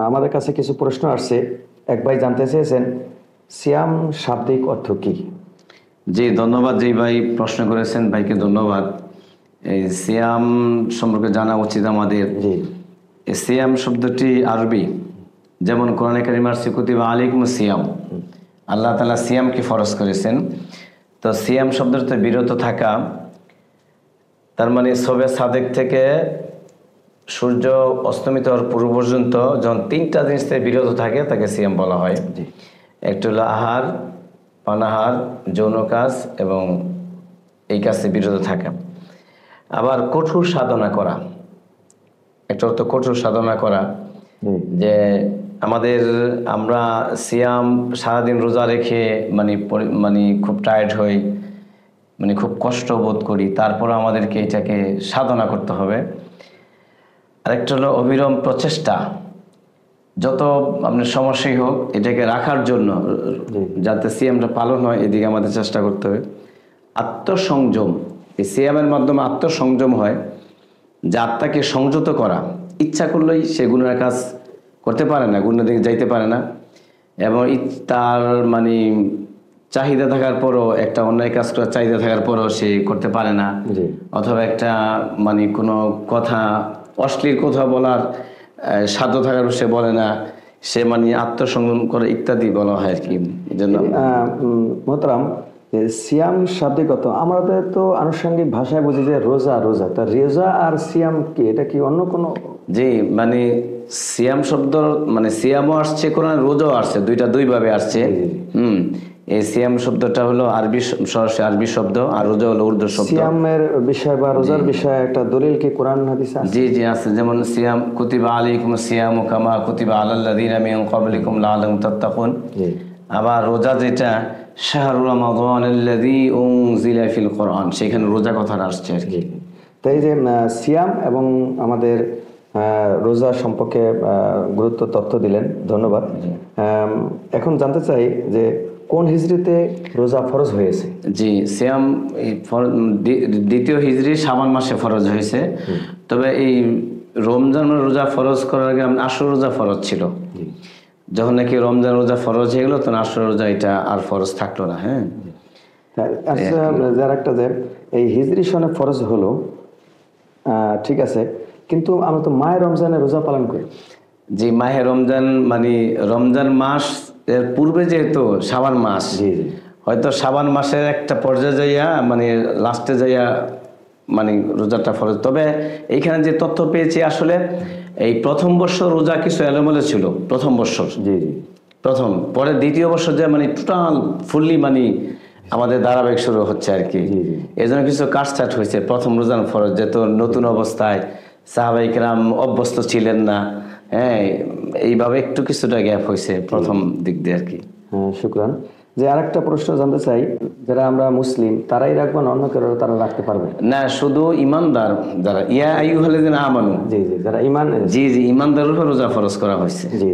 আমাদের কাছে কিছু প্রশ্ন আসছে। এক ভাই জানতে চেয়েছেন সিয়াম শাব্দিক অর্থ কি? জি ধন্যবাদ। জি ভাই প্রশ্ন করেছেন, ভাইকে ধন্যবাদ। এই সিয়াম সম্পর্কে জানা উচিত আমাদের। জি এই সিয়াম শব্দটি আরবি, যেমন কোরআনে কারিমে আসছে কুতিবা আলাইকুম সিয়াম, আল্লাহ তাআলা সিয়ামকে ফরজ করেছেন। তো সিয়াম শব্দটিতে বিরত থাকা, তার মানে সবে সাদেক থেকে সূর্য অস্তমিত হওয়ার পূর্ব পর্যন্ত যখন 3টা জিনিস থেকে বিরত থাকে তাকে সিয়াম বলা হয়। জি একটা হলো আহার, পানাহার, যৌন কাজ এবং এই কাজে বিরত থাকা। আবার কঠোর সাধনা করা, একটা অর্থ কঠোর সাধনা করা, যে আমরা সিয়াম সারাদিন রোজা রেখে মানে খুব টায়ার্ড হই, মানে খুব কষ্ট বোধ করি, তারপর আমাদেরকে এটাকে সাধনা করতে হবে। আরেকটা হলো অবিরাম প্রচেষ্টা, যত আপনার সমস্যাই হোক এটাকে রাখার জন্য, যাতে সিয়ামটা পালন হয় এদিকে আমাদের চেষ্টা করতে হবে। আত্মসংযম, এই সিয়ামের মাধ্যমে আত্মসংযম হয়, যে আত্মাকে সংযত করা, ইচ্ছা করলেই সে গুনার কাজ করতে পারে না, গুনার দিকে যাইতে পারে না, এবং তার মানে চাহিদা থাকার পরও, একটা অন্যায় কাজ করার চাহিদা থাকার পরও সে করতে পারে না, অথবা একটা মানে কোনো কথা, অশ্লীল কথা বলার সাধ্য থাকার সে বলে না, সে মানে আত্মসংযম করে ইত্যাদি বলা হয় আর কি। মোহতারাম, সিয়াম শাব্দিক অর্থ আমাদের তো আনুষঙ্গিক ভাষায় বুঝি যে রোজা। তা রোজা আর সিয়াম কি, এটা কি অন্য কোনো? জি, মানে সিয়াম শব্দ মানে সিয়ামও আসছে কোরআন, রোজাও আসছে, দুইভাবে আসছে। এই সিয়াম শব্দটা হলো আরবি, সরাসরি আরবি শব্দ, আর রোজা হলো উর্দু শব্দ। সিয়ামের বিষয় বা রোজার বিষয়ে একটা দলিল কি কোরআন হাদিসে আছে? জি জি আছে, যেমন সিয়াম কুতিবা আলাইকুম সিয়ামু কামা কুতিবা আলাল্লাযিনা মিন ক্বাবলিকুম লাআল্লাকুম তাত্তাকুন। আবার রোজা যেটা শাহরু রমাদানাল্লাযী উনজিলা ফিল কোরআন, সেখানে রোজা কথাটা আসছে আর কি। তাই যে সিয়াম এবং আমাদের রোজা সম্পর্কে গুরুত্ব তথ্য দিলেন, ধন্যবাদ। এখন জানতে চাই যে কোন হিজরিতে রোজা ফরজ হয়েছে? জি, সিয়াম দ্বিতীয় হিজরি শাবান মাসে ফরজ হয়েছে। তবে এই রমজান রোজা ফরজ করার আগে আশুরা রোজা ফরজ ছিল। যখন নাকি রমজান রোজা ফরজ হয়ে গেল, তখন আশুরা রোজা এটা আর ফরজ থাকলো না। হ্যাঁ, আচ্ছা, যার একটা যে এই হিজরি সনে ফরজ হলো, ঠিক আছে, কিন্তু আমরা তো মাহে রমজানে রোজা পালন করি। জি, মাহে রমজান মানে রমজান মাস এর পূর্বে যেহেতু শাবান মাস, হয়তো শাবান মাসের একটা পর্যায়ে যাইয়া মানে লাস্টে যাইয়া মানে রোজাটা ফরজ। তবে এইখানে যে তথ্য পেয়েছি, আসলে এই প্রথম বর্ষ রোজা কিছু এলোমেলো ছিল, প্রথম বর্ষর। প্রথম, পরে দ্বিতীয় বর্ষ যে মানে টোটাল ফুললি মানে আমাদের ধারাবাহিক শুরু হচ্ছে আর কি। এই জন্য কিছু কাটছাট হয়েছে। প্রথম রোজার ফরজ যেহেতু নতুন অবস্থায় সাহাবায়ে কেরাম অভ্যস্ত ছিলেন না, হ্যাঁ, এইভাবে একটু কিছুটা গ্যাপ হয়েছে প্রথম দিক দিয়ে আর কি। হ্যাঁ, শুকরান। যে আরেকটা প্রশ্ন জানতে চাই, যারা আমরা মুসলিম তারাই রাখবেন, অন্য কেউ তারা রাখতে পারবে না? শুধু ইমানদার যারা, ইয়া আইয়ুহাল্লাযিনা আমানু, যারা ইমান, জি জি, ইমানদারের উপর রোজা ফরজ করা হয়েছে। জি।